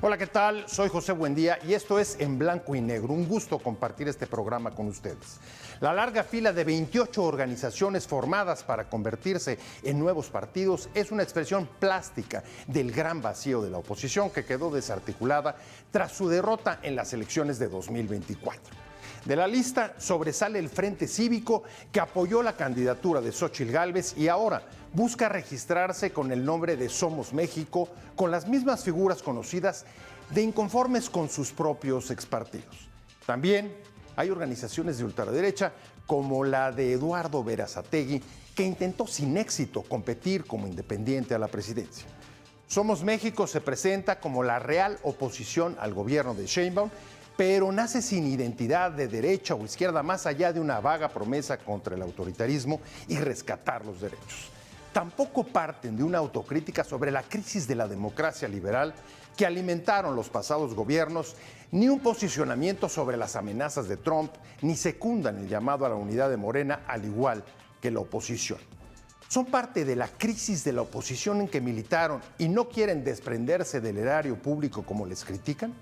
Hola, ¿qué tal? Soy José Buendía y esto es En Blanco y Negro. Un gusto compartir este programa con ustedes. La larga fila de 28 organizaciones formadas para convertirse en nuevos partidos es una expresión plástica del gran vacío de la oposición que quedó desarticulada tras su derrota en las elecciones de 2024. De la lista sobresale el Frente Cívico, que apoyó la candidatura de Xóchitl Gálvez y ahora busca registrarse con el nombre de Somos México, con las mismas figuras conocidas de inconformes con sus propios expartidos. También hay organizaciones de ultraderecha, como la de Eduardo Berasategui, que intentó sin éxito competir como independiente a la presidencia. Somos México se presenta como la real oposición al gobierno de Sheinbaum, pero nace sin identidad de derecha o izquierda, más allá de una vaga promesa contra el autoritarismo y rescatar los derechos. Tampoco parten de una autocrítica sobre la crisis de la democracia liberal que alimentaron los pasados gobiernos, ni un posicionamiento sobre las amenazas de Trump, ni secundan el llamado a la unidad de Morena, al igual que la oposición. Son parte de la crisis de la oposición en que militaron y no quieren desprenderse del erario público como les critican.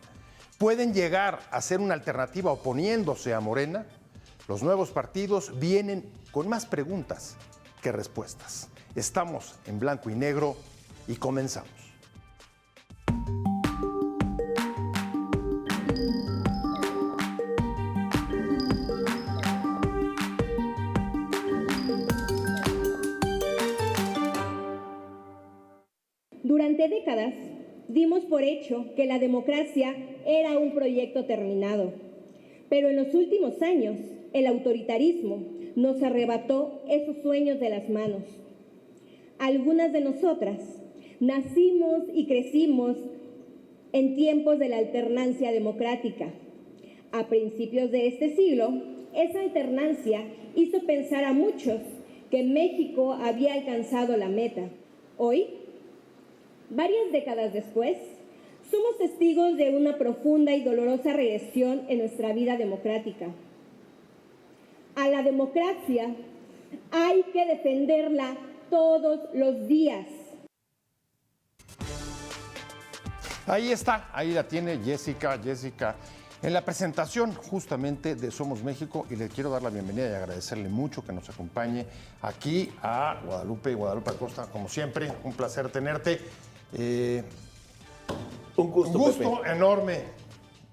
¿Pueden llegar a ser una alternativa oponiéndose a Morena? Los nuevos partidos vienen con más preguntas que respuestas. Estamos en Blanco y Negro y comenzamos. Durante décadas dimos por hecho que la democracia era un proyecto terminado, pero en los últimos años el autoritarismo nos arrebató esos sueños de las manos. Algunas de nosotras nacimos y crecimos en tiempos de la alternancia democrática. A principios de este siglo, esa alternancia hizo pensar a muchos que México había alcanzado la meta. Hoy, varias décadas después, somos testigos de una profunda y dolorosa regresión en nuestra vida democrática. A la democracia hay que defenderla todos los días. Ahí está, ahí la tiene Jessica, en la presentación justamente de Somos México, y le quiero dar la bienvenida y agradecerle mucho que nos acompañe aquí a Guadalupe Acosta, como siempre, un placer tenerte. Un gusto, Pepe. Enorme.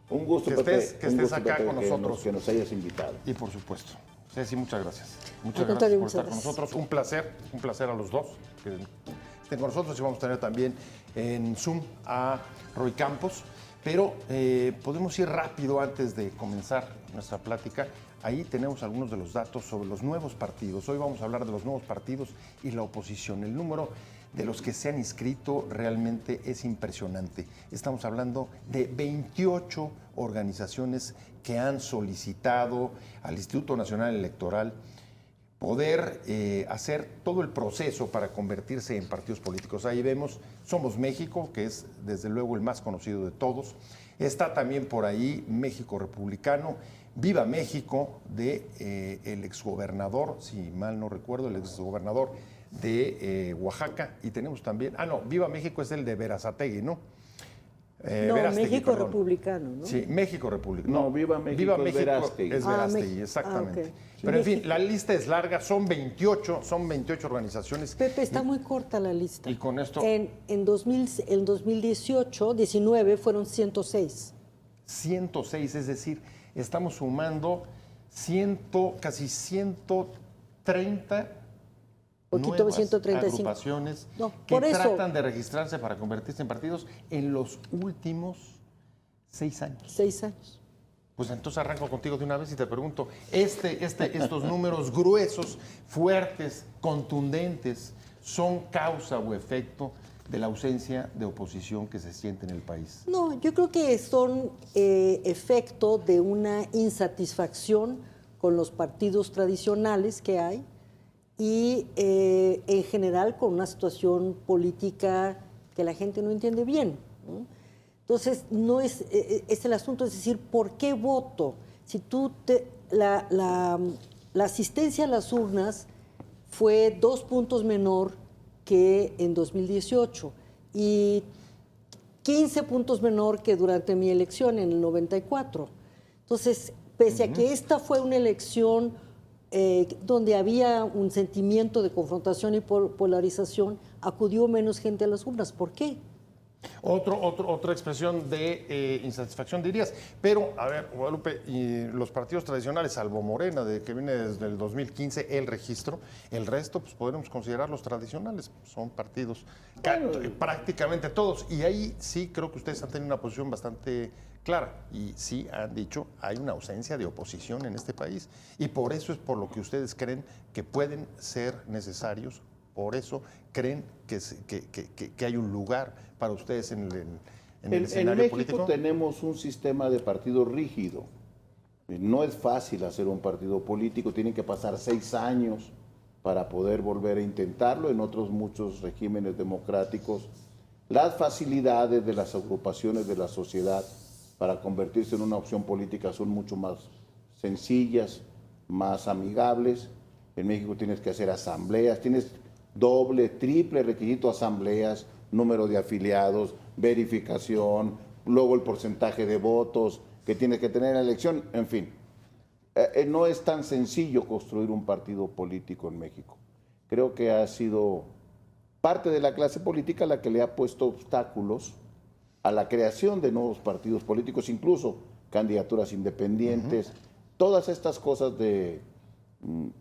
Un gusto, que Pepe. estés acá Pepe, con nosotros. Que nos hayas invitado. Y por supuesto. Ceci, muchas gracias. Muchas Al gracias contrario, por estar muchas con nosotros. Un placer a los dos que estén con nosotros. Y vamos a tener también en Zoom a Roy Campos. Pero podemos ir rápido antes de comenzar nuestra plática. Ahí tenemos algunos de los datos sobre los nuevos partidos. Hoy vamos a hablar de los nuevos partidos y la oposición. El número de los que se han inscrito realmente es impresionante. Estamos hablando de 28 organizaciones que han solicitado al Instituto Nacional Electoral poder hacer todo el proceso para convertirse en partidos políticos. Ahí vemos Somos México, que es desde luego el más conocido de todos. Está también por ahí México Republicano, Viva México, de el exgobernador, si mal no recuerdo, el exgobernador de Oaxaca. Y tenemos también, Viva México es el de Berasategui, ¿no? México Republicano, ¿no? Sí, México Republicano. No, Viva México es Verástegui. Es Verástegui, exactamente. Okay. Pero en fin, la lista es larga, son 28 organizaciones. Pepe, está muy corta la lista. Y con esto... En 2018, 19 fueron 106. 106, es decir, estamos sumando casi 130 poquito, nuevas 135 agrupaciones que tratan de registrarse para convertirse en partidos en los últimos 6 años. 6 años. Pues entonces arranco contigo de una vez y te pregunto, estos números gruesos, fuertes, contundentes, ¿son causa o efecto de la ausencia de oposición que se siente en el país? No, yo creo que son efecto de una insatisfacción con los partidos tradicionales que hay y en general con una situación política que la gente no entiende bien, ¿no? Entonces, no es el asunto, es decir, ¿por qué voto? Si la asistencia a las urnas fue 2 puntos menor que en 2018 y 15 puntos menor que durante mi elección en el 94. Entonces, pese a que esta fue una elección donde había un sentimiento de confrontación y polarización, acudió menos gente a las urnas. ¿Por qué? Otra expresión de insatisfacción, dirías. Pero, a ver, Guadalupe, y los partidos tradicionales, salvo Morena, que viene desde el 2015, el registro, el resto, pues podremos considerarlos tradicionales. Son partidos prácticamente todos. Y ahí sí creo que ustedes han tenido una posición bastante clara. Y sí han dicho, hay una ausencia de oposición en este país. Y por eso es por lo que ustedes creen que pueden ser necesarios. Por eso creen que hay un lugar para ustedes en el escenario político. En México tenemos un sistema de partido rígido. No es fácil hacer un partido político, tienen que pasar 6 años para poder volver a intentarlo. En otros muchos regímenes democráticos, las facilidades de las agrupaciones de la sociedad para convertirse en una opción política son mucho más sencillas, más amigables. En México tienes que hacer asambleas, tienes doble, triple requisito, asambleas, número de afiliados, verificación, luego el porcentaje de votos que tienes que tener en la elección, en fin. No es tan sencillo construir un partido político en México. Creo que ha sido parte de la clase política la que le ha puesto obstáculos a la creación de nuevos partidos políticos, incluso candidaturas independientes. Todas estas cosas de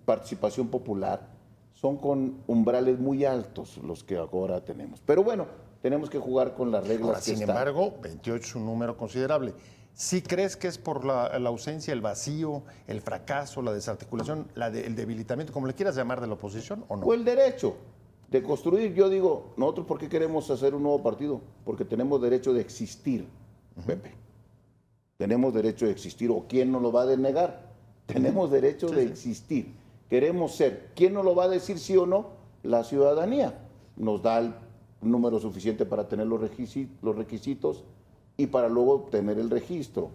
participación popular son con umbrales muy altos los que ahora tenemos. Pero bueno, tenemos que jugar con las reglas ahora, sin embargo, 28 es un número considerable. ¿Sí crees que es por la ausencia, el vacío, el fracaso, la desarticulación, el debilitamiento, como le quieras llamar, de la oposición o no? O el derecho de construir. Yo digo, nosotros ¿por qué queremos hacer un nuevo partido? Porque tenemos derecho de existir, Pepe. Tenemos derecho de existir. ¿O quién nos lo va a denegar? Tenemos derecho de existir. Queremos ser. ¿Quién nos lo va a decir sí o no? La ciudadanía. Nos da el número suficiente para tener los requisitos y para luego obtener el registro.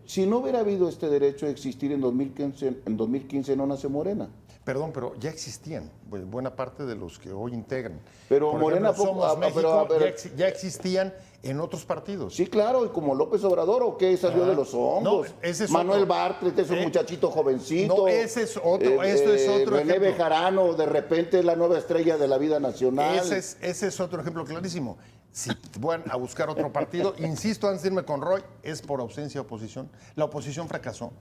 Si no hubiera habido este derecho de existir en 2015 no nace Morena. Perdón, pero ya existían buena parte de los que hoy integran. Pero por Morena ejemplo, Somos México, ya existían en otros partidos. Sí, claro, y como López Obrador, ¿o qué? Salió de los hongos. No, ese es Manuel otro. Bartlett es un muchachito jovencito. No, ese es otro, esto es otro René ejemplo. Bejarano, de repente es la nueva estrella de la vida nacional. Ese es otro ejemplo clarísimo. Si van a buscar otro partido, insisto, antes de irme con Roy, es por ausencia de oposición. La oposición fracasó.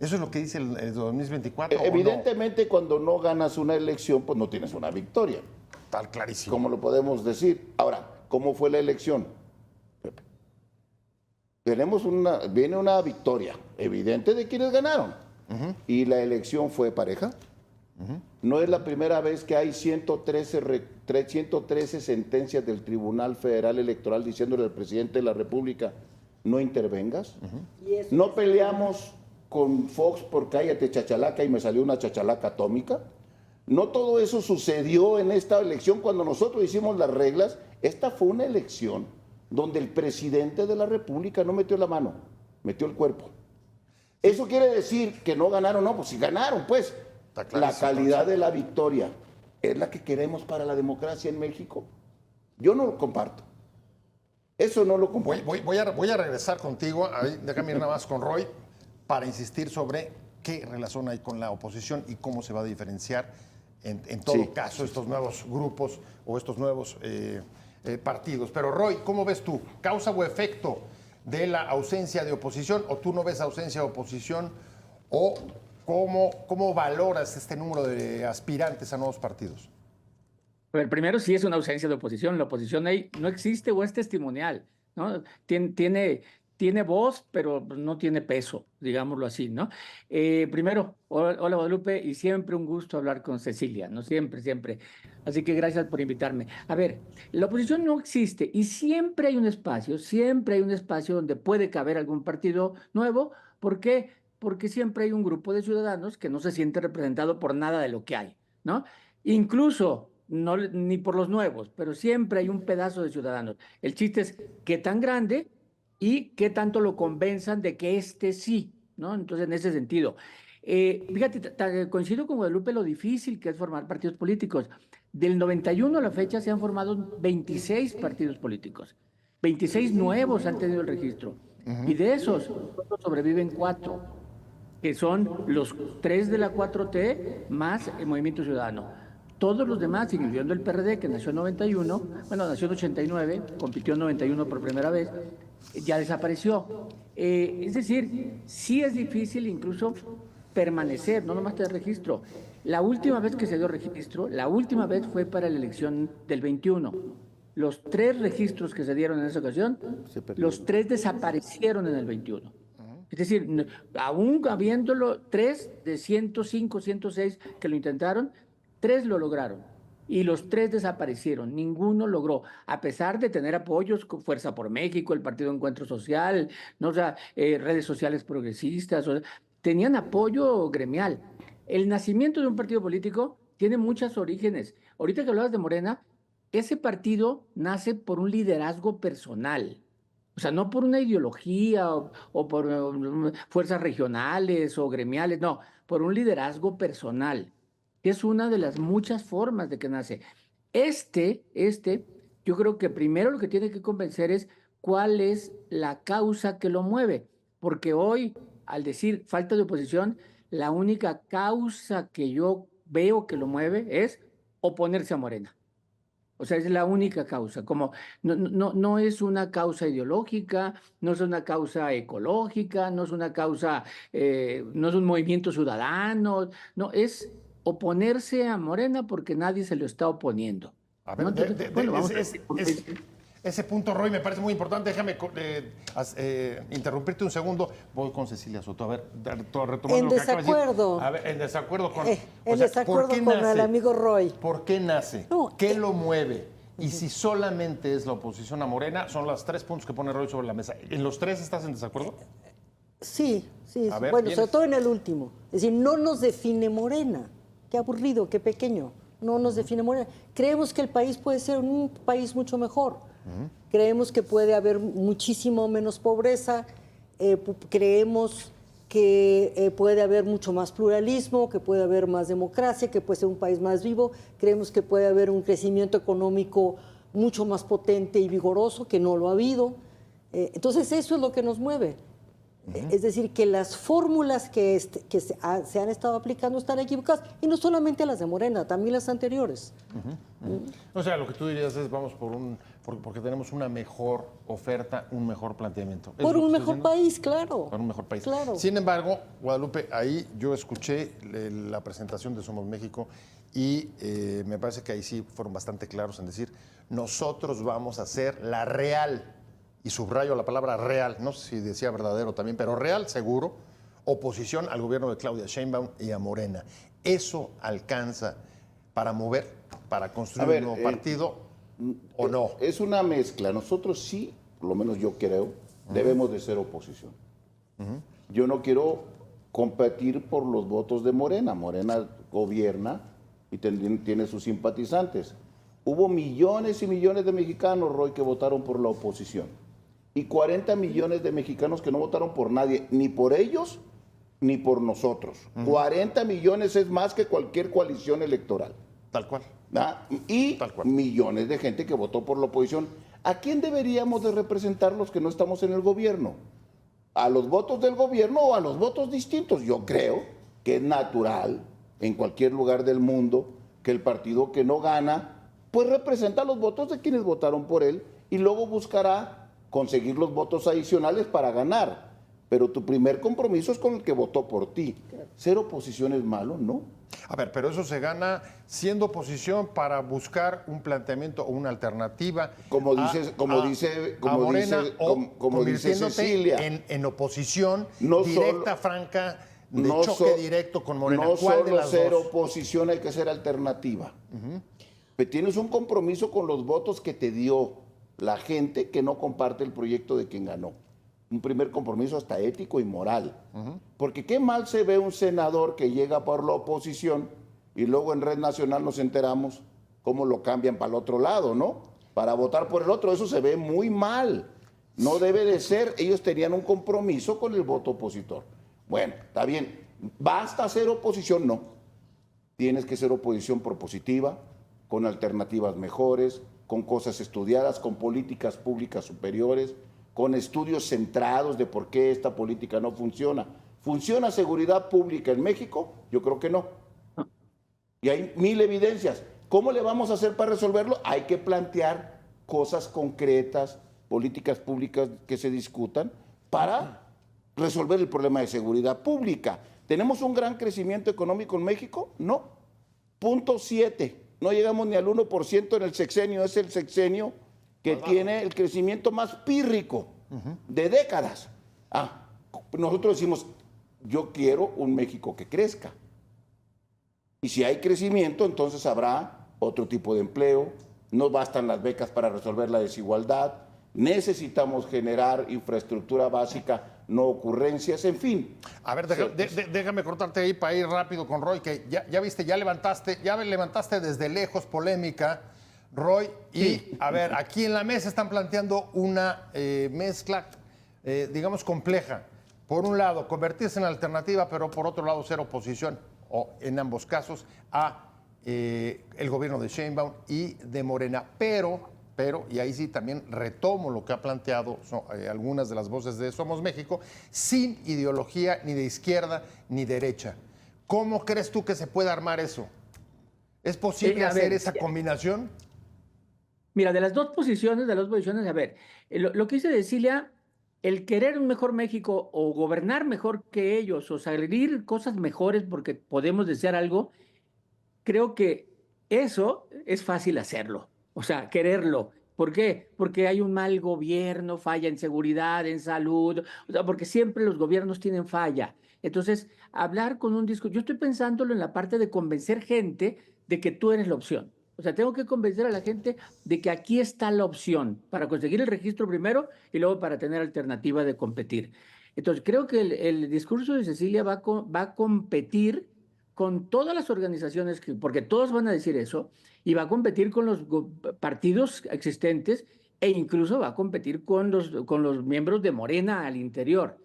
¿Eso es lo que dice el 2024? Evidentemente, cuando no ganas una elección, pues no tienes una victoria. Tal clarísimo. ¿Cómo lo podemos decir? Ahora, ¿cómo fue la elección? Viene una victoria evidente de quienes ganaron. Y la elección fue pareja. No es la primera vez que hay 113 sentencias del Tribunal Federal Electoral diciéndole al presidente de la República, no intervengas. No peleamos con Fox por cállate chachalaca y me salió una chachalaca atómica. No todo eso sucedió en esta elección cuando nosotros hicimos las reglas. Esta fue una elección donde el presidente de la República no metió la mano, metió el cuerpo. ¿Eso quiere decir que no ganaron? No, pues si ganaron, pues. La calidad de la victoria es la que queremos para la democracia en México. Yo no lo comparto. Eso no lo comparto. Voy a regresar contigo, déjame ir nada más con Roy, para insistir sobre qué relación hay con la oposición y cómo se va a diferenciar en todo caso estos nuevos grupos o estos nuevos partidos. Pero Roy, ¿cómo ves tú? ¿Causa o efecto de la ausencia de oposición o tú no ves ausencia de oposición o cómo valoras este número de aspirantes a nuevos partidos? A ver, primero sí es una ausencia de oposición. La oposición ahí no existe o es testimonial, ¿no? Tiene voz, pero no tiene peso, digámoslo así, ¿no? Primero, hola Guadalupe, y siempre un gusto hablar con Cecilia, ¿no? Siempre. Así que gracias por invitarme. A ver, la oposición no existe y siempre hay un espacio donde puede caber algún partido nuevo. ¿Por qué? Porque siempre hay un grupo de ciudadanos que no se siente representado por nada de lo que hay, ¿no? Incluso, no, ni por los nuevos, pero siempre hay un pedazo de ciudadanos. El chiste es qué tan grande y qué tanto lo convenzan de que sí, ¿no? Entonces, en ese sentido. Fíjate, coincido con Guadalupe lo difícil que es formar partidos políticos. Del 91 a la fecha se han formado 26 partidos políticos. 26 nuevos han tenido el registro. Y de esos, solo sobreviven 4, que son los 3 de la 4T más el Movimiento Ciudadano. Todos los demás, incluyendo el PRD, que nació en 91, bueno, nació en 89, compitió en 91 por primera vez, ya desapareció. Es decir, sí es difícil incluso permanecer, no nomás tener registro. La última vez que se dio registro, la última vez fue para la elección del 21. Los 3 registros que se dieron en esa ocasión, los 3 desaparecieron en el 21. Es decir, aún habiéndolo 3 de 105, 106 que lo intentaron, 3 lo lograron. Y los 3 desaparecieron, ninguno logró, a pesar de tener apoyos con Fuerza por México, el Partido Encuentro Social, ¿no? O sea, redes sociales progresistas, tenían apoyo gremial. El nacimiento de un partido político tiene muchos orígenes. Ahorita que hablabas de Morena, ese partido nace por un liderazgo personal, o sea, no por una ideología o por fuerzas regionales o gremiales, no, por un liderazgo personal, que es una de las muchas formas de que nace. Yo creo que primero lo que tiene que convencer es cuál es la causa que lo mueve, porque hoy, al decir falta de oposición, la única causa que yo veo que lo mueve es oponerse a Morena. O sea, es la única causa, como no es una causa ideológica, no es una causa ecológica, no es una causa, no es un movimiento ciudadano, no, es oponerse a Morena porque nadie se lo está oponiendo. A ver, ¿no? Entonces, bueno, vamos a ver. ese punto, Roy, me parece muy importante. Déjame interrumpirte un segundo. Voy con Cecilia Soto. A ver, retomando En lo que acaba de decir. desacuerdo. A ver, en desacuerdo con... En desacuerdo con el amigo Roy. ¿Por qué nace? No, ¿Qué lo mueve? Y si solamente es la oposición a Morena, son los 3 puntos que pone Roy sobre la mesa. ¿En los 3 estás en desacuerdo? Sí. A ver, Bueno, ¿tienes? sobre todo en el último. Es decir, no nos define Morena. Qué aburrido, qué pequeño. No nos define Morena. Creemos que el país puede ser un país mucho mejor. Creemos que puede haber muchísimo menos pobreza. Creemos que puede haber mucho más pluralismo, que puede haber más democracia, que puede ser un país más vivo. Creemos que puede haber un crecimiento económico mucho más potente y vigoroso, que no lo ha habido. Entonces, eso es lo que nos mueve. Es decir, que las fórmulas que se han estado aplicando están equivocadas. Y no solamente las de Morena, también las anteriores. O sea, lo que tú dirías es vamos porque tenemos una mejor oferta, un mejor planteamiento. ¿Es Por lo que un estás mejor diciendo? país, claro. Por un mejor país. Claro. Sin embargo, Guadalupe, ahí yo escuché la presentación de Somos México y me parece que ahí sí fueron bastante claros en decir, nosotros vamos a ser la real, y subrayo la palabra real, no sé si decía verdadero también, pero real seguro, oposición al gobierno de Claudia Sheinbaum y a Morena. ¿Eso alcanza para mover, para construir un nuevo partido o no? Es una mezcla. Nosotros sí, por lo menos yo creo, debemos de ser oposición. Yo no quiero competir por los votos de Morena. Morena gobierna y tiene sus simpatizantes. Hubo millones y millones de mexicanos, Roy, que votaron por la oposición. Y 40 millones de mexicanos que no votaron por nadie, ni por ellos, ni por nosotros. 40 millones es más que cualquier coalición electoral. Tal cual. ¿Ah? Y Tal cual. millones de gente que votó por la oposición. ¿A quién deberíamos de representar los que no estamos en el gobierno? ¿A los votos del gobierno o a los votos distintos? Yo creo que es natural en cualquier lugar del mundo que el partido que no gana, pues representa los votos de quienes votaron por él y luego buscará conseguir los votos adicionales para ganar. Pero tu primer compromiso es con el que votó por ti. Ser oposición es malo, ¿no? A ver, pero eso se gana siendo oposición para buscar un planteamiento o una alternativa. Como dice convirtiéndote Cecilia. en oposición No directa, solo- franca, de No choque so- directo con Morena. No ¿Cuál de solo las ser dos? oposición, hay que ser alternativa. Pero tienes un compromiso con los votos que te dio la gente que no comparte el proyecto de quien ganó. Un primer compromiso hasta ético y moral. Porque qué mal se ve un senador que llega por la oposición y luego en Red Nacional nos enteramos cómo lo cambian para el otro lado, ¿no? Para votar por el otro, eso se ve muy mal. No debe de ser, ellos tenían un compromiso con el voto opositor. Bueno, está bien, ¿basta ser oposición? No. Tienes que ser oposición propositiva, con alternativas mejores, con cosas estudiadas, con políticas públicas superiores, con estudios centrados de por qué esta política no funciona. ¿Funciona seguridad pública en México? Yo creo que no. Y hay 1000 evidencias. ¿Cómo le vamos a hacer para resolverlo? Hay que plantear cosas concretas, políticas públicas que se discutan para resolver el problema de seguridad pública. ¿Tenemos un gran crecimiento económico en México? No. 0.7. No llegamos ni al 1% en el sexenio. Es el sexenio que tiene el crecimiento más pírrico de décadas. Nosotros decimos, yo quiero un México que crezca. Y si hay crecimiento, entonces habrá otro tipo de empleo. No bastan las becas para resolver la desigualdad. Necesitamos generar infraestructura básica, no ocurrencias, en fin. A ver, déjame cortarte ahí para ir rápido con Roy, que ya viste, ya levantaste desde lejos polémica, Roy, y Sí. a ver, aquí en la mesa están planteando una mezcla, digamos, compleja. Por un lado, convertirse en alternativa, pero por otro lado, ser oposición, o en ambos casos, a el gobierno de Sheinbaum y de Morena. Pero, y ahí sí también retomo lo que ha planteado algunas de las voces de Somos México, sin ideología ni de izquierda ni derecha. ¿Cómo crees tú que se puede armar eso? ¿Es posible hacer esa combinación? Mira, de las dos posiciones, a ver, lo que dice Cecilia, el querer un mejor México o gobernar mejor que ellos o salir cosas mejores porque podemos desear algo, creo que eso es fácil hacerlo, o sea, quererlo. ¿Por qué? Porque hay un mal gobierno, falla en seguridad, en salud, o sea, porque siempre los gobiernos tienen falla. Entonces, hablar con un discurso, yo estoy pensándolo en la parte de convencer gente de que tú eres la opción. O sea, tengo que convencer a la gente de que aquí está la opción para conseguir el registro primero y luego para tener alternativa de competir. Entonces, creo que el discurso de Cecilia va a competir con todas las organizaciones, porque todos van a decir eso, y va a competir con los partidos existentes e incluso va a competir con los miembros de Morena al interior.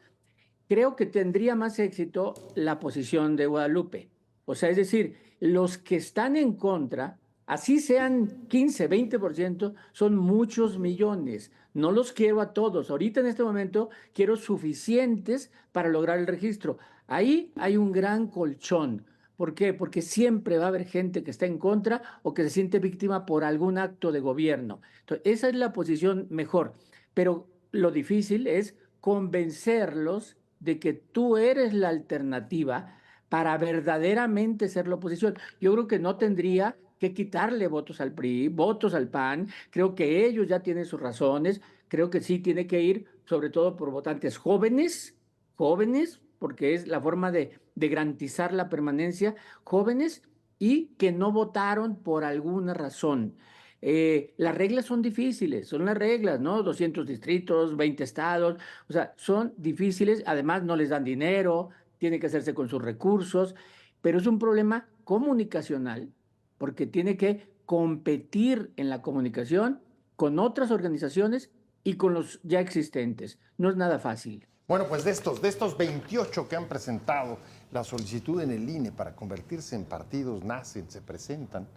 Creo que tendría más éxito la posición de Guadalupe. O sea, es decir, los que están en contra, así sean 15, 20%, son muchos millones. No los quiero a todos. Ahorita en este momento quiero suficientes para lograr el registro. Ahí hay un gran colchón. ¿Por qué? Porque siempre va a haber gente que está en contra o que se siente víctima por algún acto de gobierno. Entonces, esa es la posición mejor. Pero lo difícil es convencerlos de que tú eres la alternativa para verdaderamente ser la oposición. Yo creo que no tendría que quitarle votos al PRI, votos al PAN. Creo que ellos ya tienen sus razones. Creo que sí tiene que ir sobre todo por votantes jóvenes, porque es la forma de garantizar la permanencia, jóvenes y que no votaron por alguna razón. Las reglas son difíciles, son las reglas, ¿no? 200 distritos, 20 estados, o sea, son difíciles, además no les dan dinero, tiene que hacerse con sus recursos, pero es un problema comunicacional, porque tiene que competir en la comunicación con otras organizaciones y con los ya existentes. No es nada fácil. Bueno, pues de estos 28 que han presentado la solicitud en el INE para convertirse en partidos, nacen, se presentan,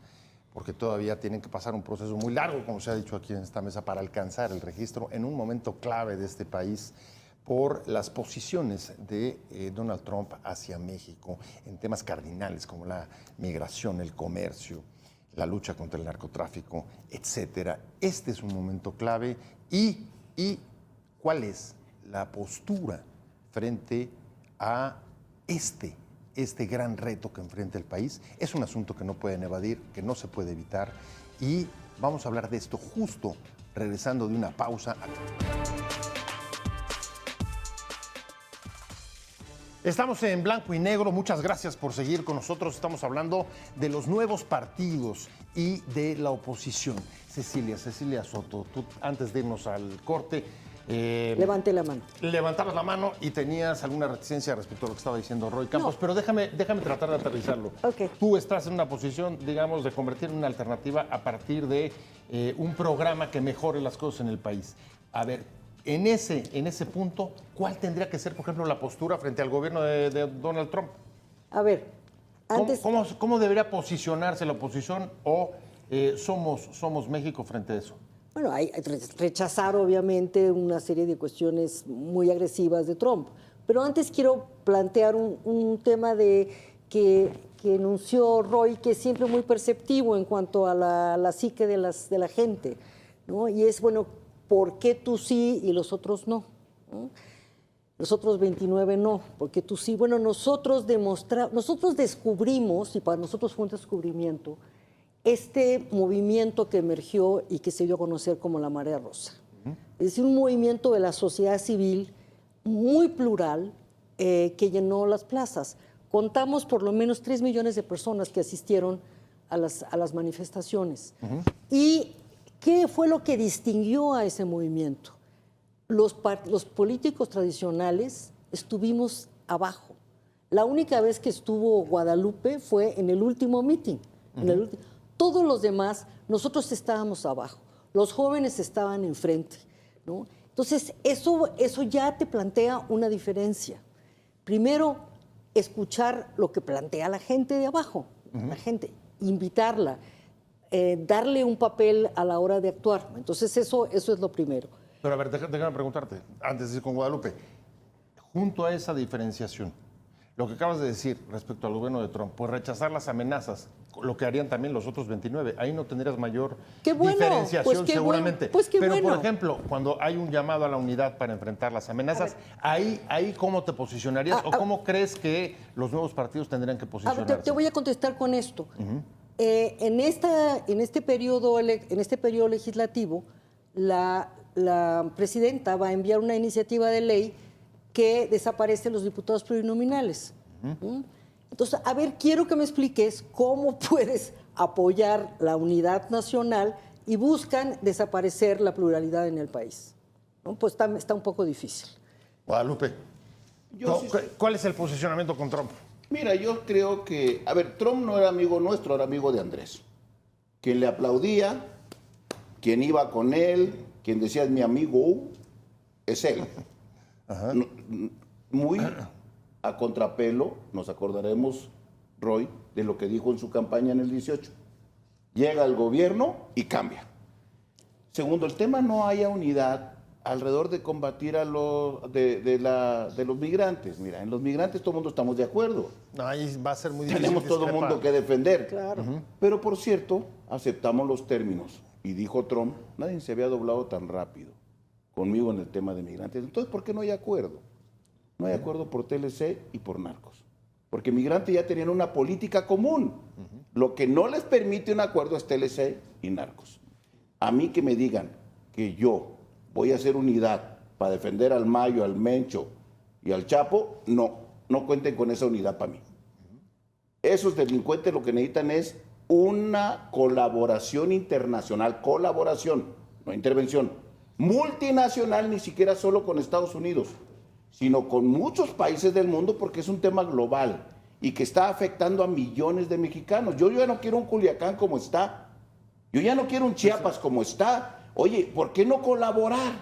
porque todavía tienen que pasar un proceso muy largo, como se ha dicho aquí en esta mesa, para alcanzar el registro en un momento clave de este país por las posiciones de Donald Trump hacia México en temas cardinales como la migración, el comercio, la lucha contra el narcotráfico, etcétera. Este es un momento clave y ¿cuál es la postura frente a este gran reto que enfrenta el país? Es un asunto que no pueden evadir, que no se puede evitar, y vamos a hablar de esto justo regresando de una pausa. Estamos en Blanco y Negro, muchas gracias por seguir con nosotros. Estamos hablando de los nuevos partidos y de la oposición. Cecilia Soto, tú antes de irnos al corte, Levante la mano. levantabas la mano y tenías alguna reticencia respecto a lo que estaba diciendo Roy Campos, pero déjame tratar de aterrizarlo. Ok. Tú estás en una posición, digamos, de convertir en una alternativa a partir de un programa que mejore las cosas en el país. A ver, en ese punto, ¿cuál tendría que ser, por ejemplo, la postura frente al gobierno de Donald Trump? A ver, antes... ¿Cómo debería posicionarse la oposición o somos México frente a eso? Bueno, hay rechazar obviamente una serie de cuestiones muy agresivas de Trump. Pero antes quiero plantear un tema que enunció Roy, que es siempre muy perceptivo en cuanto a la psique de la gente, ¿no? Y es, bueno, ¿por qué tú sí y los otros no? ¿No? Los otros 29 no, porque tú sí. Bueno, nosotros descubrimos, y para nosotros fue un descubrimiento, este movimiento que emergió y que se dio a conocer como la Marea Rosa. Es decir, un movimiento de la sociedad civil muy plural que llenó las plazas. Contamos por lo menos 3 millones de personas que asistieron a las manifestaciones. ¿Y qué fue lo que distinguió a ese movimiento? Los políticos tradicionales estuvimos abajo. La única vez que estuvo Guadalupe fue en el último meeting. Todos los demás, nosotros estábamos abajo. Los jóvenes estaban enfrente, ¿no? Entonces, eso ya te plantea una diferencia. Primero, escuchar lo que plantea la gente de abajo, la gente, invitarla, darle un papel a la hora de actuar. Entonces, eso es lo primero. Pero a ver, déjame preguntarte, antes de ir con Guadalupe, junto a esa diferenciación, lo que acabas de decir respecto al gobierno de Trump, pues rechazar las amenazas, lo que harían también los otros 29, ahí no tendrías mayor diferenciación seguramente. Pero, por ejemplo, cuando hay un llamado a la unidad para enfrentar las amenazas, ahí ¿cómo te posicionarías o cómo crees que los nuevos partidos tendrían que posicionarse? Te voy a contestar con esto. En este periodo legislativo, la presidenta va a enviar una iniciativa de ley que desaparece los diputados plurinominales. Entonces, a ver, quiero que me expliques cómo puedes apoyar la unidad nacional y buscan desaparecer la pluralidad en el país, ¿no? Pues está un poco difícil. Guadalupe, ¿cuál es el posicionamiento con Trump? Mira, yo creo que, a ver, Trump no era amigo nuestro, era amigo de Andrés. Quien le aplaudía, quien iba con él, quien decía es mi amigo, es él. Muy a contrapelo, nos acordaremos, Roy, de lo que dijo en su campaña en el 18. Llega al gobierno y cambia. Segundo, el tema no haya unidad alrededor de combatir a los migrantes. Mira, en los migrantes todo el mundo estamos de acuerdo. No, ahí va a ser muy difícil. Tenemos todo el mundo que defender. Claro. Pero por cierto, aceptamos los términos. Y dijo Trump, nadie se había doblado tan rápido conmigo en el tema de migrantes. Entonces, ¿por qué no hay acuerdo? No hay acuerdo por TLC y por narcos. Porque migrantes ya tenían una política común. Lo que no les permite un acuerdo es TLC y narcos. A mí que me digan que yo voy a hacer unidad para defender al Mayo, al Mencho y al Chapo, no cuenten con esa unidad para mí. Esos delincuentes lo que necesitan es una colaboración internacional, colaboración, no intervención, multinacional, ni siquiera solo con Estados Unidos, sino con muchos países del mundo, porque es un tema global y que está afectando a millones de mexicanos. Yo ya no quiero un Culiacán como está, yo ya no quiero un Chiapas como está. Oye, ¿por qué no colaborar?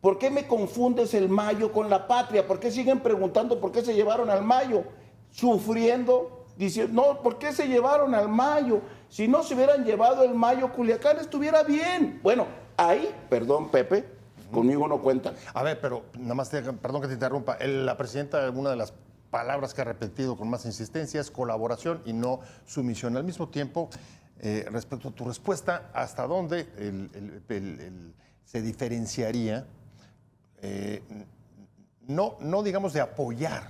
¿Por qué me confundes el Mayo con la patria? ¿Por qué siguen preguntando por qué se llevaron al Mayo? Sufriendo, diciendo, no, ¿por qué se llevaron al Mayo? Si no se hubieran llevado el Mayo, Culiacán estuviera bien. Bueno, ahí, perdón, Pepe, conmigo no cuentan. A ver, pero nada más, perdón que te interrumpa. La presidenta, una de las palabras que ha repetido con más insistencia es colaboración y no sumisión. Al mismo tiempo, respecto a tu respuesta, ¿hasta dónde se diferenciaría, no digamos de apoyar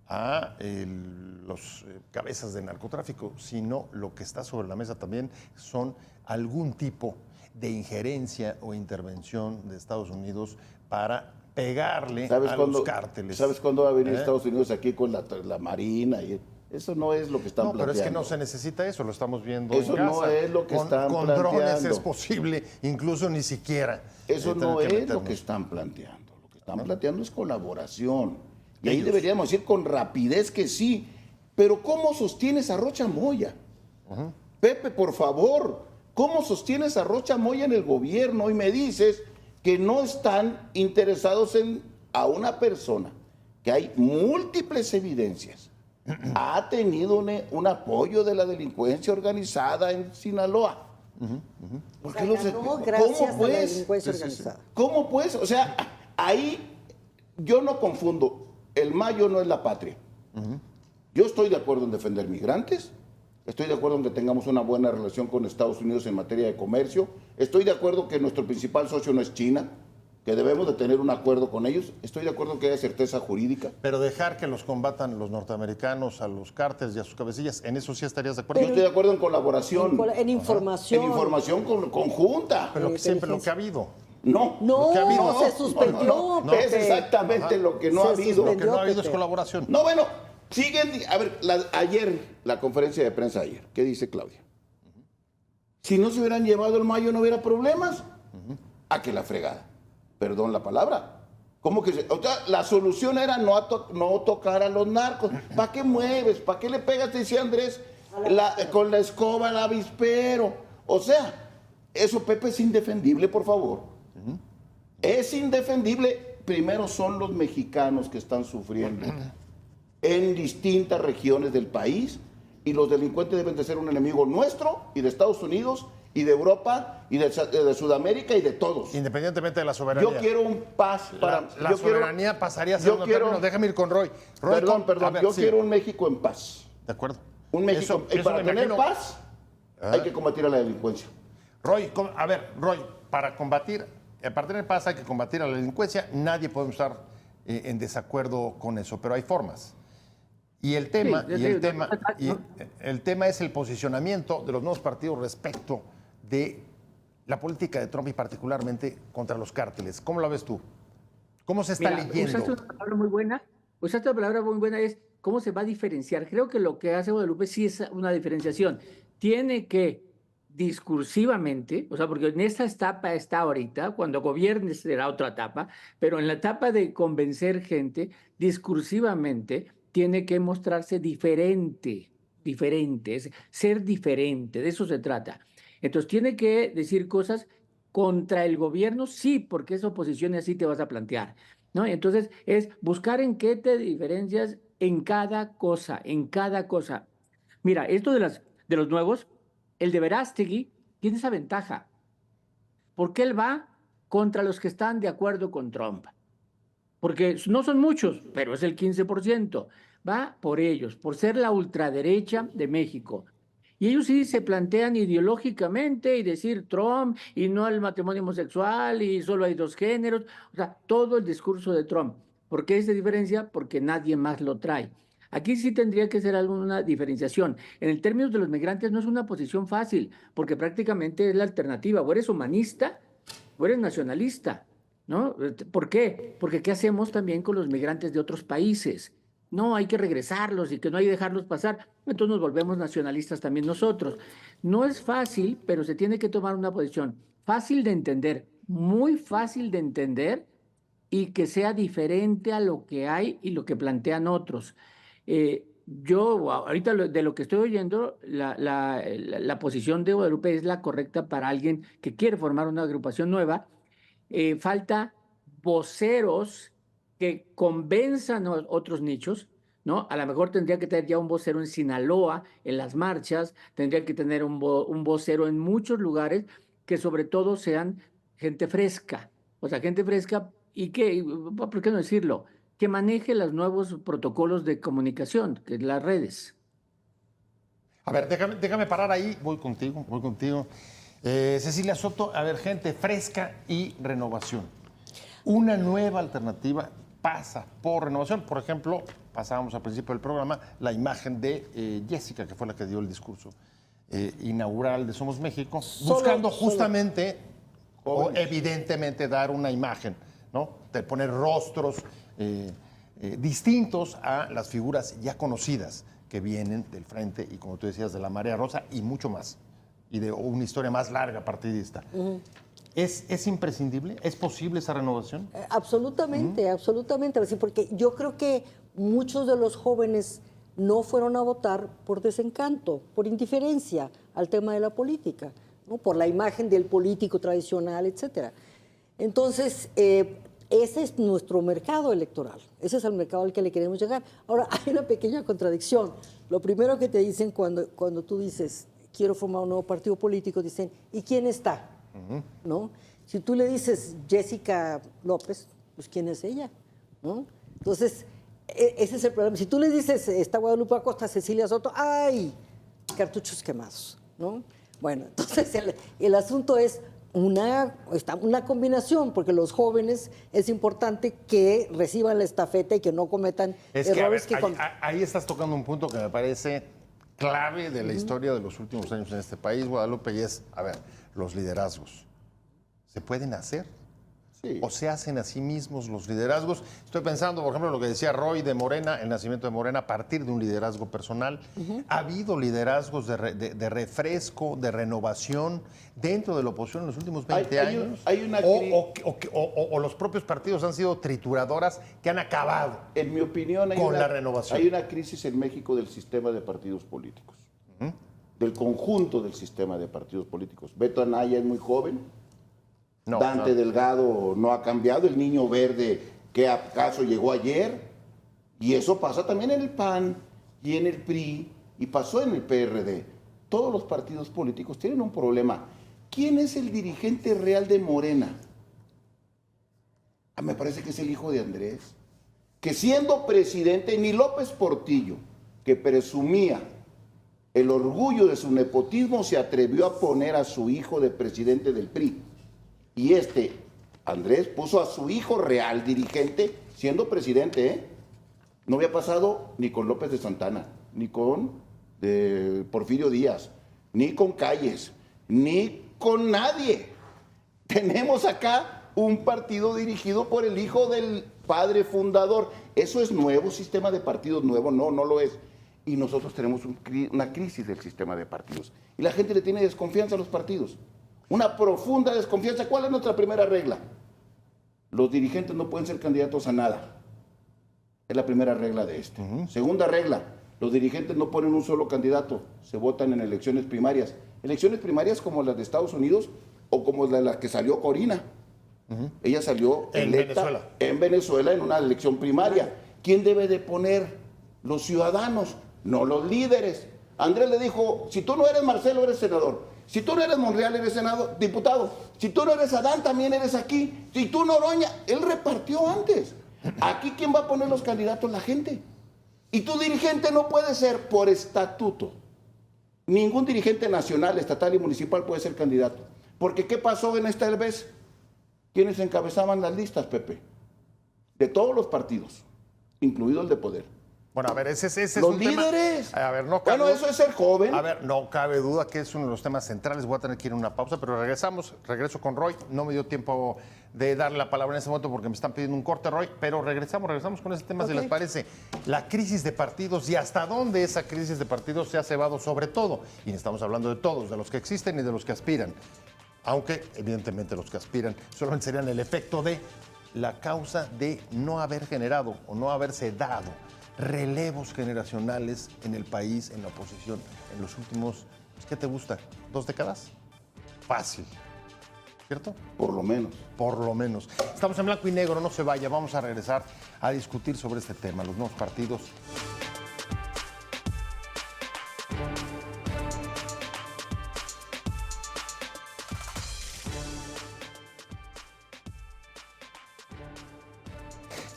a los cabezas de narcotráfico, sino lo que está sobre la mesa también son algún tipo de injerencia o intervención de Estados Unidos para pegarle a los cárteles? ¿Sabes cuándo va a venir Estados Unidos aquí con la Marina? Eso no es lo que están planteando. Pero es que no se necesita eso, lo estamos viendo eso en Gaza. No es lo que están con planteando. Con drones es posible, incluso ni siquiera. Eso no es lo que están planteando. Lo que están planteando es colaboración. Y ahí deberíamos decir con rapidez que sí. Pero ¿cómo sostienes a Rocha Moya? Pepe, por favor, ¿cómo sostienes a Rocha Moya en el gobierno y me dices que no están interesados a una persona que hay múltiples evidencias? Ha tenido un apoyo de la delincuencia organizada en Sinaloa. ¿Por O qué sea, los ganó ¿Cómo gracias a la pues? delincuencia organizada. ¿Cómo pues? O sea, ahí yo no confundo. El mayo no es la patria. Yo estoy de acuerdo en defender migrantes. Estoy de acuerdo en que tengamos una buena relación con Estados Unidos en materia de comercio. Estoy de acuerdo que nuestro principal socio no es China, que debemos de tener un acuerdo con ellos. Estoy de acuerdo en que haya certeza jurídica. Pero dejar que los combatan los norteamericanos a los cárteles y a sus cabecillas, ¿en eso sí estarías de Yo acuerdo? estoy de acuerdo en colaboración. En información. En información conjunta. Pero siempre lo que ha habido. No. No, Lo que ha habido, se suspendió. No, es Pepe. exactamente lo que no Se ha habido. Lo que no ha habido es Pepe. colaboración. No, bueno, siguen. A ver, ayer, la conferencia de prensa ayer, ¿qué dice Claudia? Si no se hubieran llevado el mayo, no hubiera problemas. ¿A que la fregada? Perdón la palabra. ¿Cómo que o sea, la solución era no tocar a los narcos? ¿Para qué mueves? ¿Para qué le pegas, decía Andrés, con la escoba al avispero? O sea, eso, Pepe, es indefendible, por favor. Es indefendible. Primero son los mexicanos que están sufriendo en distintas regiones del país, y los delincuentes deben de ser un enemigo nuestro y de Estados Unidos y de Europa y de Sudamérica y de todos. Independientemente de la soberanía. Yo quiero un paz para... La soberanía pasaría a segundo término. Déjame ir con Roy. Perdón, a ver, yo sí. quiero un México en paz. De acuerdo. Un México. Y Eso para me tener imagino. paz, hay que combatir a la delincuencia. Roy, para tener paz hay que combatir a la delincuencia. Nadie puede estar en desacuerdo con eso, pero hay formas. Y el tema, el tema es el posicionamiento de los nuevos partidos respecto de la política de Trump y particularmente contra los cárteles. ¿Cómo lo ves tú? ¿Cómo se está leyendo? Usaste una palabra muy buena. Usaste una palabra muy buena, es cómo se va a diferenciar. Creo que lo que hace Guadalupe sí es una diferenciación. Tiene que discursivamente, o sea, porque en esta etapa está ahorita, cuando gobierne será otra etapa, pero en la etapa de convencer gente, discursivamente tiene que mostrarse diferente, es ser diferente, de eso se trata. Entonces tiene que decir cosas contra el gobierno, sí, porque es oposición y así te vas a plantear, ¿no? Entonces es buscar en qué te diferencias en cada cosa, Mira, esto de los nuevos, el de Verástegui tiene esa ventaja, porque él va contra los que están de acuerdo con Trump, porque no son muchos, pero es el 15%. Va por ellos, por ser la ultraderecha de México. Y ellos sí se plantean ideológicamente y decir Trump y no al matrimonio homosexual y solo hay dos géneros. O sea, todo el discurso de Trump. ¿Por qué esa diferencia? Porque nadie más lo trae. Aquí sí tendría que ser alguna diferenciación. En el término de los migrantes no es una posición fácil, porque prácticamente es la alternativa. O eres humanista o eres nacionalista, ¿no? ¿Por qué? Porque ¿qué hacemos también con los migrantes de otros países? No, hay que regresarlos y que no hay que dejarlos pasar. Entonces nos volvemos nacionalistas también nosotros. No es fácil, pero se tiene que tomar una posición fácil de entender, muy fácil de entender y que sea diferente a lo que hay y lo que plantean otros. Yo ahorita de lo que estoy oyendo, la posición de Guadalupe es la correcta para alguien que quiere formar una agrupación nueva. Falta voceros que convenzan a otros nichos, ¿no? A lo mejor tendría que tener ya un vocero en Sinaloa, en las marchas, tendría que tener un vocero en muchos lugares que sobre todo sean gente fresca, o sea, gente fresca y que, ¿por qué no decirlo? Que maneje los nuevos protocolos de comunicación, que es las redes. A ver, déjame parar ahí, voy contigo. Cecilia Soto, a ver, gente fresca y renovación. Una nueva alternativa pasa por renovación. Por ejemplo, pasábamos al principio del programa la imagen de Jessica, que fue la que dio el discurso inaugural de Somos México, buscando justamente, o evidentemente, dar una imagen, ¿no? De poner rostros distintos a las figuras ya conocidas que vienen del frente y, como tú decías, de la Marea Rosa y mucho más, y de una historia más larga partidista. ¿Es imprescindible? ¿Es posible esa renovación? Absolutamente, absolutamente. Porque yo creo que muchos de los jóvenes no fueron a votar por desencanto, por indiferencia al tema de la política, ¿no? Por la imagen del político tradicional, etcétera. Entonces, ese es nuestro mercado electoral, ese es el mercado al que le queremos llegar. Ahora, hay una pequeña contradicción. Lo primero que te dicen cuando tú dices quiero formar un nuevo partido político, dicen, ¿y quién está? ¿No? Si tú le dices Jessica López, pues ¿quién es ella? ¿No? Entonces, ese es el problema. Si tú le dices, está Guadalupe Acosta, Cecilia Soto, ¡ay! Cartuchos quemados, ¿no? Bueno, entonces el asunto es una combinación, porque los jóvenes es importante que reciban la estafeta y que no cometan errores ahí estás tocando un punto que me parece clave de la historia de los últimos años en este país, Guadalupe, y es, los liderazgos. ¿Se pueden hacer? Sí. ¿O se hacen a sí mismos los liderazgos? Estoy pensando, por ejemplo, lo que decía Roy de Morena, el nacimiento de Morena a partir de un liderazgo personal. ¿Ha habido liderazgos de refresco, de renovación dentro de la oposición en los últimos 20 años? ¿O los propios partidos han sido trituradoras que han acabado En mi opinión, con la renovación? Hay una crisis en México del sistema de partidos políticos, del conjunto del sistema de partidos políticos. Beto Anaya es muy joven. Dante Delgado no ha cambiado, el niño verde que acaso llegó ayer, y eso pasa también en el PAN y en el PRI y pasó en el PRD. Todos los partidos políticos tienen un problema. ¿Quién es el dirigente real de Morena? Me parece que es el hijo de Andrés, que siendo presidente, ni López Portillo, que presumía el orgullo de su nepotismo, se atrevió a poner a su hijo de presidente del PRI. Y Andrés, puso a su hijo real dirigente siendo presidente, No había pasado ni con López de Santana, ni con Porfirio Díaz, ni con Calles, ni con nadie. Tenemos acá un partido dirigido por el hijo del padre fundador. ¿Eso es nuevo sistema de partidos? Nuevo, no lo es. Y nosotros tenemos una crisis del sistema de partidos. Y la gente le tiene desconfianza a los partidos. Una profunda desconfianza. ¿Cuál es nuestra primera regla? Los dirigentes no pueden ser candidatos a nada. Es la primera regla de este. Segunda regla, los dirigentes no ponen un solo candidato, se votan en elecciones primarias. Elecciones primarias como las de Estados Unidos o como la que salió Corina. Ella salió electa en Venezuela en una elección primaria. ¿Quién debe de poner? Los ciudadanos, no los líderes. Andrés le dijo, si tú no eres Marcelo, eres senador. Si tú no eres Monreal, eres diputado. Si tú no eres Adán, también eres aquí. Si tú Noroña, él repartió antes. Aquí, ¿quién va a poner los candidatos? La gente. Y tu dirigente no puede ser por estatuto. Ningún dirigente nacional, estatal y municipal puede ser candidato. Porque ¿qué pasó en esta vez? ¿Quiénes encabezaban las listas, Pepe? De todos los partidos, incluido el de poder. Bueno, a ver, ese es los un líderes. Tema. A ver, no cabe, bueno, eso es ser joven. A ver, no cabe duda que es uno de los temas centrales. Voy a tener que ir a una pausa, pero regreso con Roy. No me dio tiempo de darle la palabra en ese momento porque me están pidiendo un corte, Roy, pero regresamos con ese tema, si les parece. La crisis de partidos y hasta dónde esa crisis de partidos se ha cebado sobre todo. Y estamos hablando de todos, de los que existen y de los que aspiran. Aunque, evidentemente, los que aspiran solamente serían el efecto de la causa de no haber generado o no haberse dado relevos generacionales en el país, en la oposición, en los últimos, ¿qué te gusta? ¿2 décadas? Fácil, ¿cierto? Por lo menos. Por lo menos. Estamos en blanco y negro, no se vaya, vamos a regresar a discutir sobre este tema, los nuevos partidos.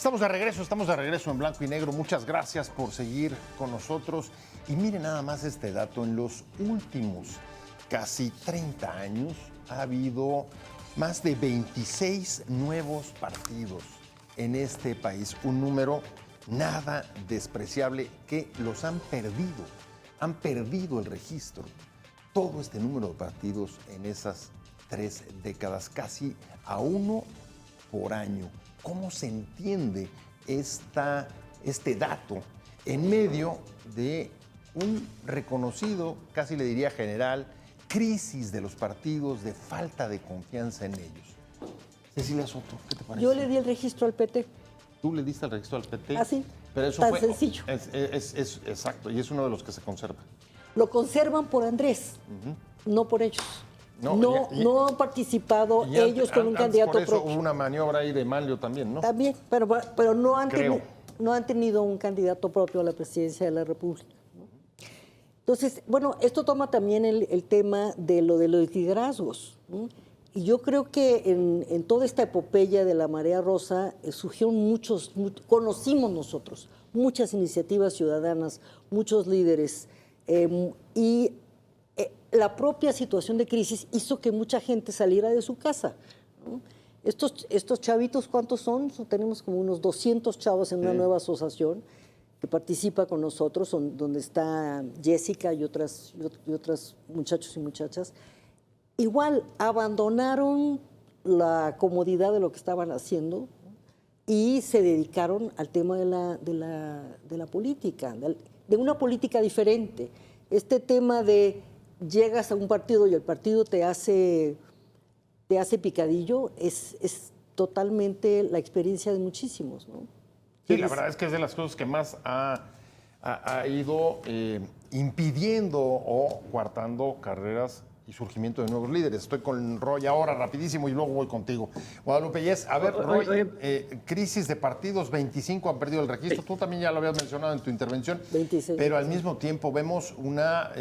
Estamos de regreso en blanco y negro. Muchas gracias por seguir con nosotros. Y miren nada más este dato. En los últimos casi 30 años ha habido más de 26 nuevos partidos en este país. Un número nada despreciable que los han perdido. Han perdido el registro. Todo este número de partidos en esas 3 décadas, casi a 1 por año. ¿Cómo se entiende este dato en medio de un reconocido, casi le diría general, crisis de los partidos, de falta de confianza en ellos? Cecilia Soto, ¿qué te parece? Yo le di el registro al PT. ¿Tú le diste el registro al PT? Así, pero eso tan sencillo. Es exacto, y es uno de los que se conserva. Lo conservan por Andrés, no por ellos. No han participado ellos con un candidato por eso propio. Hubo una maniobra ahí de Manlio también, ¿no? También, pero no han tenido un candidato propio a la presidencia de la República. Entonces, bueno, esto toma también el tema de los liderazgos, ¿no? Y yo creo que en toda esta epopeya de la Marea Rosa surgieron conocimos nosotros muchas iniciativas ciudadanas, muchos líderes, y la propia situación de crisis hizo que mucha gente saliera de su casa, ¿no? Estos chavitos, ¿cuántos son? Tenemos como unos 200 chavos en una nueva asociación que participa con nosotros, donde está Jessica y otras muchachos y muchachas. Igual abandonaron la comodidad de lo que estaban haciendo y se dedicaron al tema de la política, de una política diferente. Este tema de llegas a un partido y el partido te hace picadillo es totalmente la experiencia de muchísimos, ¿no? Sí, la verdad es que es de las cosas que más ha ido impidiendo o coartando carreras y surgimiento de nuevos líderes. Estoy con Roy ahora rapidísimo y luego voy contigo. Guadalupe Yes, a ver, Roy, crisis de partidos, 25 han perdido el registro. Tú también ya lo habías mencionado en tu intervención. 26. Pero al mismo tiempo vemos una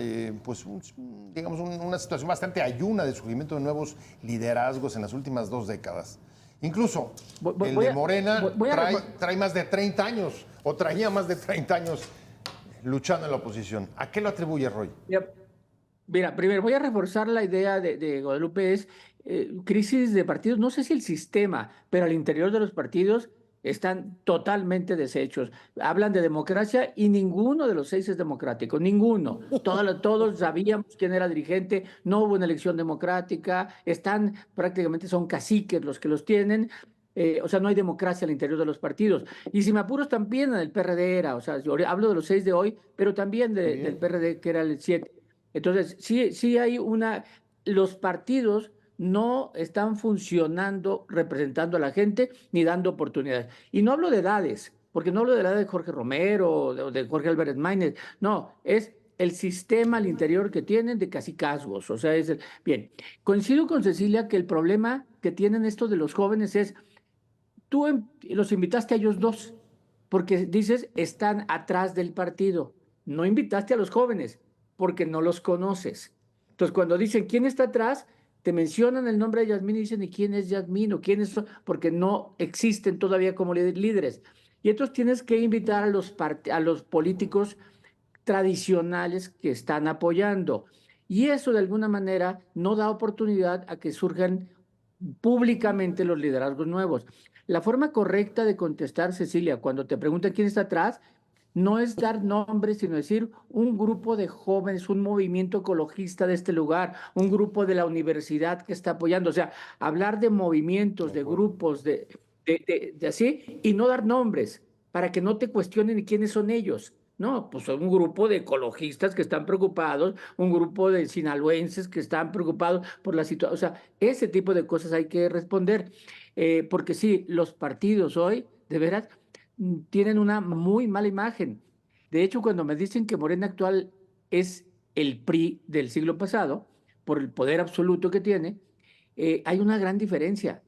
situación bastante ayuna de surgimiento de nuevos liderazgos en las últimas 2 décadas. Incluso el de Morena trae más de 30 años, o traía más de 30 años luchando en la oposición. ¿A qué lo atribuye, Roy? Mira, primero voy a reforzar la idea de Guadalupe, es crisis de partidos, no sé si el sistema, pero al interior de los partidos están totalmente deshechos. Hablan de democracia y ninguno de los 6 es democrático, ninguno. Todos sabíamos quién era dirigente, no hubo una elección democrática, prácticamente son caciques los que los tienen. O sea, no hay democracia al interior de los partidos. Y si me apuros también en el PRD era, o sea, yo hablo de los 6 de hoy, pero también del PRD que era el 7. Entonces, sí hay los partidos no están funcionando representando a la gente ni dando oportunidades. Y no hablo de edades, porque no hablo de la edad de Jorge Romero o de Jorge Álvarez Maínez, no, es el sistema al interior que tienen de cacicazgos. O sea, bien, coincido con Cecilia que el problema que tienen estos de los jóvenes es, tú los invitaste a ellos 2, porque dices, están atrás del partido. No invitaste a los jóvenes, porque no los conoces. Entonces, cuando dicen quién está atrás, te mencionan el nombre de Yasmín y dicen, ¿y quién es Yasmín? ¿O quiénes son? Porque no existen todavía como líderes. Y entonces tienes que invitar a los políticos tradicionales que están apoyando. Y eso, de alguna manera, no da oportunidad a que surjan públicamente los liderazgos nuevos. La forma correcta de contestar, Cecilia, cuando te preguntan quién está atrás, no es dar nombres, sino decir un grupo de jóvenes, un movimiento ecologista de este lugar, un grupo de la universidad que está apoyando. O sea, hablar de movimientos, de grupos, de así, y no dar nombres para que no te cuestionen quiénes son ellos. No, pues son un grupo de ecologistas que están preocupados, un grupo de sinaloenses que están preocupados por la situación. O sea, ese tipo de cosas hay que responder. Porque sí, los partidos hoy, de veras, tienen una muy mala imagen. De hecho, cuando me dicen que Morena actual es el PRI del siglo pasado, por el poder absoluto que tiene, hay una gran diferencia,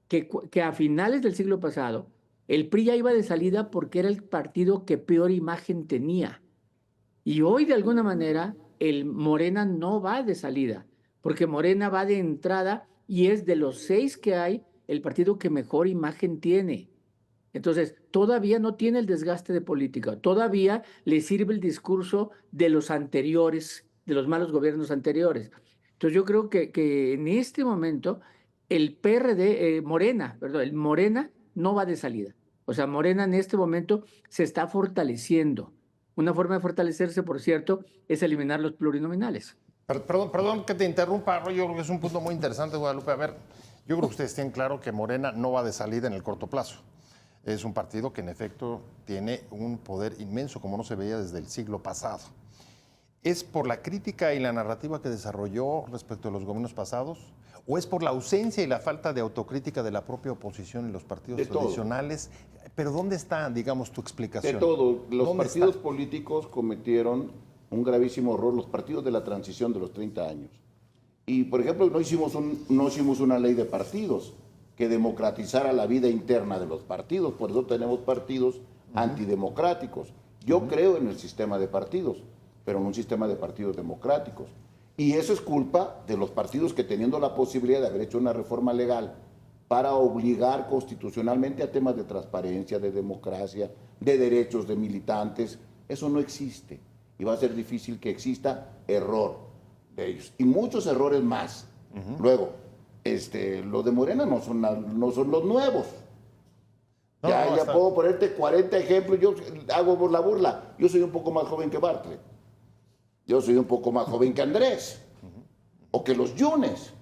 que a finales del siglo pasado, el PRI ya iba de salida porque era el partido que peor imagen tenía. Y hoy, de alguna manera, el Morena no va de salida, porque Morena va de entrada y es de los 6 que hay, el partido que mejor imagen tiene. Entonces, todavía no tiene el desgaste de política, todavía le sirve el discurso de los anteriores, de los malos gobiernos anteriores. Entonces, yo creo que en este momento el el Morena no va de salida. O sea, Morena en este momento se está fortaleciendo. Una forma de fortalecerse, por cierto, es eliminar los plurinominales. Perdón que te interrumpa, yo creo que es un punto muy interesante, Guadalupe. A ver, yo creo que ustedes tienen claro que Morena no va de salida en el corto plazo. Es un partido que en efecto tiene un poder inmenso, como no se veía desde el siglo pasado. ¿Es por la crítica y la narrativa que desarrolló respecto a los gobiernos pasados? ¿O es por la ausencia y la falta de autocrítica de la propia oposición en los partidos tradicionales? ¿Pero dónde está, digamos, tu explicación? De todo. Los partidos políticos cometieron un gravísimo error, los partidos de la transición de los 30 años. Y, por ejemplo, no hicimos una ley de partidos que democratizara la vida interna de los partidos. Por eso tenemos partidos antidemocráticos. Yo creo en el sistema de partidos, pero en un sistema de partidos democráticos. Y eso es culpa de los partidos que, teniendo la posibilidad de haber hecho una reforma legal para obligar constitucionalmente a temas de transparencia, de democracia, de derechos de militantes, eso no existe. Y va a ser difícil que exista error de ellos. Y muchos errores más. Luego, los de Morena no son los nuevos. No, ya puedo ponerte 40 ejemplos. Yo hago la burla. Yo soy un poco más joven que Bartlett. Yo soy un poco más joven que Andrés. O que los Yunes.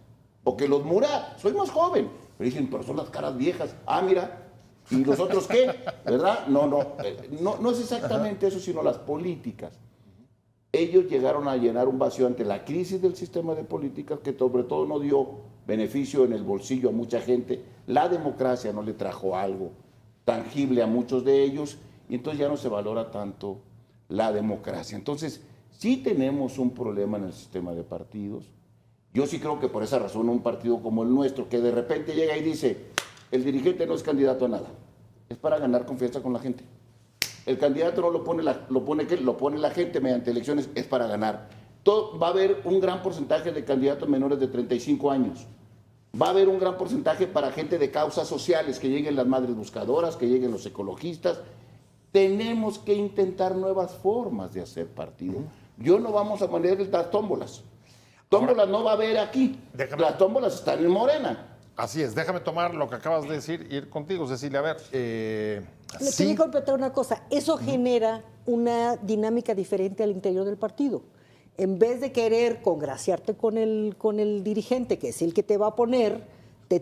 O que los Murat. Soy más joven. Pero dicen, pero son las caras viejas. Ah, mira. ¿Y los otros qué? ¿Verdad? No es exactamente eso, sino las políticas. Ellos llegaron a llenar un vacío ante la crisis del sistema de políticas, que sobre todo no dio beneficio en el bolsillo a mucha gente. La democracia no le trajo algo tangible a muchos de ellos, y entonces ya no se valora tanto la democracia. Entonces, sí tenemos un problema en el sistema de partidos. Yo sí creo que por esa razón un partido como el nuestro, que de repente llega y dice, el dirigente no es candidato a nada, es para ganar confianza con la gente. El candidato no lo pone la gente mediante elecciones, es para ganar. Va a haber un gran porcentaje de candidatos menores de 35 años. Va a haber un gran porcentaje para gente de causas sociales, que lleguen las madres buscadoras, que lleguen los ecologistas. Tenemos que intentar nuevas formas de hacer partido. Yo no vamos a poner las tómbolas. Tómbolas no va a haber aquí. Las tómbolas están en Morena. Así es, déjame tomar lo que acabas de decir y ir contigo, Cecilia. A ver, Le quería completar una cosa. Eso genera una dinámica diferente al interior del partido. En vez de querer congraciarte con el dirigente, que es el que te va a poner,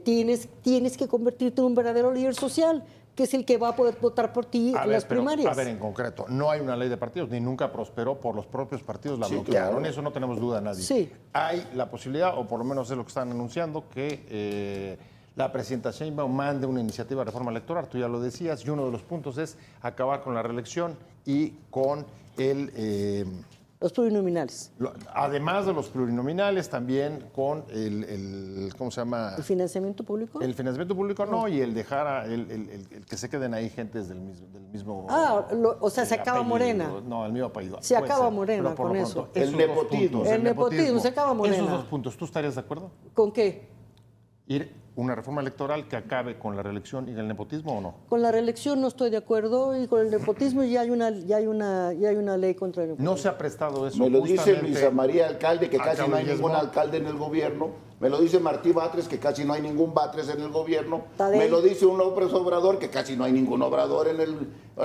tienes que convertirte en un verdadero líder social, que es el que va a poder votar por ti en las primarias. A ver, en concreto, no hay una ley de partidos, ni nunca prosperó por los propios partidos, la Sí, bloquearon, claro. eso no tenemos duda nadie. Sí. Hay la posibilidad, o por lo menos es lo que están anunciando, que la presidenta Sheinbaum mande una iniciativa de reforma electoral, tú ya lo decías, y uno de los puntos es acabar con la reelección y con Los plurinominales. además de los plurinominales, también con ¿cómo se llama? ¿El financiamiento público? El financiamiento público no, y el dejar el que se queden ahí gentes del mismo o sea, se acaba apellido. Morena. No, el mismo apellido. Se Puede acaba ser, Morena pero por con lo eso. pronto, El esos dos nepotismo. puntos, El nepotismo, se acaba Morena. Esos dos puntos, ¿tú estarías de acuerdo? ¿Con qué? ¿Ir una reforma electoral que acabe con la reelección y el nepotismo o no? Con la reelección no estoy de acuerdo, y con el nepotismo ya hay una ley contra el nepotismo. No se ha prestado eso. Me lo dice justamente- Luisa María Alcalde, que a casi no hay cabellismo. ningún alcalde en el gobierno. Me lo dice Martí Batres, que casi no hay ningún Batres en el gobierno. Tadei. Me lo dice un López Obrador, que casi no hay ningún Obrador en el...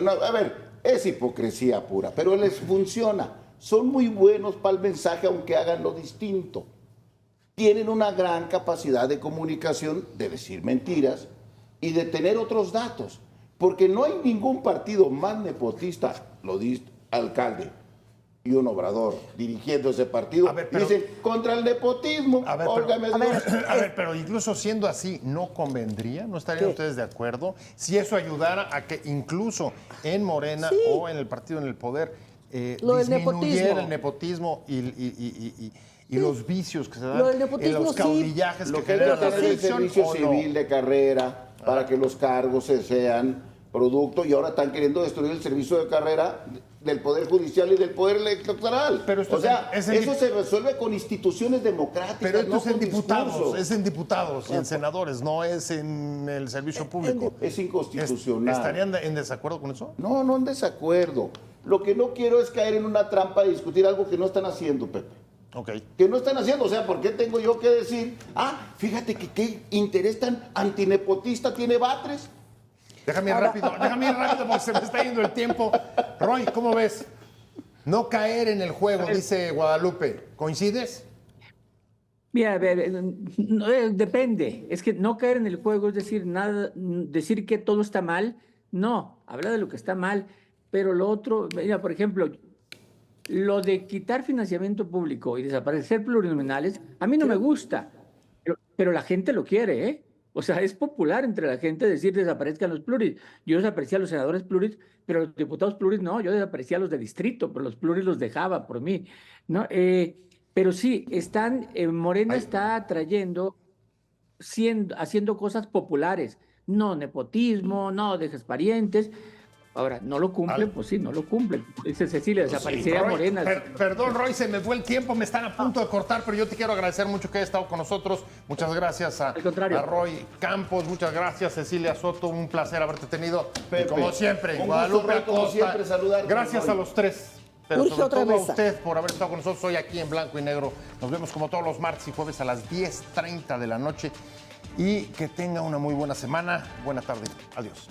No, a ver, es hipocresía pura, pero les funciona. Son muy buenos para el mensaje, aunque hagan lo distinto. Tienen una gran capacidad de comunicación, de decir mentiras y de tener otros datos. Porque no hay ningún partido más nepotista, lo dice alcalde, y un Obrador dirigiendo ese partido. A ver, pero- Dicen, contra el nepotismo, A ver, óigame pero, Dios. a ver, pero incluso siendo así, ¿no convendría? ¿No estarían ¿Qué? ustedes de acuerdo? Si eso ayudara a que incluso en Morena Sí. o en el partido en el poder Lo del disminuyera nepotismo. el nepotismo y los vicios que se dan Lo del en nepotismo, los sí. caudillajes Lo que que hay que genera la hacer es el selección servicio o no. civil de carrera para que los cargos sean producto, y ahora están queriendo destruir el servicio de carrera del Poder Judicial y del Poder Electoral. Pero esto o sea, es en- eso se resuelve con instituciones democráticas, Pero esto no es en con diputados, discurso. es en diputados y en senadores, no es en el servicio público. Es inconstitucional. ¿Estarían en desacuerdo con eso? No en desacuerdo. Lo que no quiero es caer en una trampa de discutir algo que no están haciendo, Pepe. Ok. Que no están haciendo. O sea, ¿por qué tengo yo que decir, fíjate que qué interés tan antinepotista tiene Batres? Déjame ir rápido porque se me está yendo el tiempo. Roy, ¿cómo ves? No caer en el juego, dice Guadalupe. ¿Coincides? Mira, a ver, no, depende. Es que no caer en el juego es decir nada, decir que todo está mal. No, habla de lo que está mal. Pero lo otro, mira, por ejemplo, lo de quitar financiamiento público y desaparecer plurinominales, a mí no me gusta. Pero la gente lo quiere, ¿eh? O sea, es popular entre la gente decir desaparezcan los pluris. Yo desaparecía a los senadores pluris, pero los diputados pluris no. Yo desaparecía a los de distrito, pero los pluris los dejaba por mí, ¿no? Pero sí, Morena está trayendo, haciendo cosas populares. No nepotismo, no dejes parientes. Ahora, no lo cumplen, pues sí, no lo cumplen. Dice Cecilia, desaparecería Roy, Morena. Perdón, Roy, se me fue el tiempo, me están a punto de cortar, pero yo te quiero agradecer mucho que hayas estado con nosotros. Muchas gracias a Roy Campos, muchas gracias Cecilia Soto, un placer haberte tenido. Pepe, y como siempre, un Guadalupe gusto, Roy, como Acosta. siempre, saludarte, Gracias Roy. a los tres. Pero Urge sobre otra todo a mesa. usted por haber estado con nosotros hoy aquí en Blanco y Negro. Nos vemos como todos los martes y jueves a las 10:30 de la noche. Y que tenga una muy buena semana. Buena tarde. Adiós.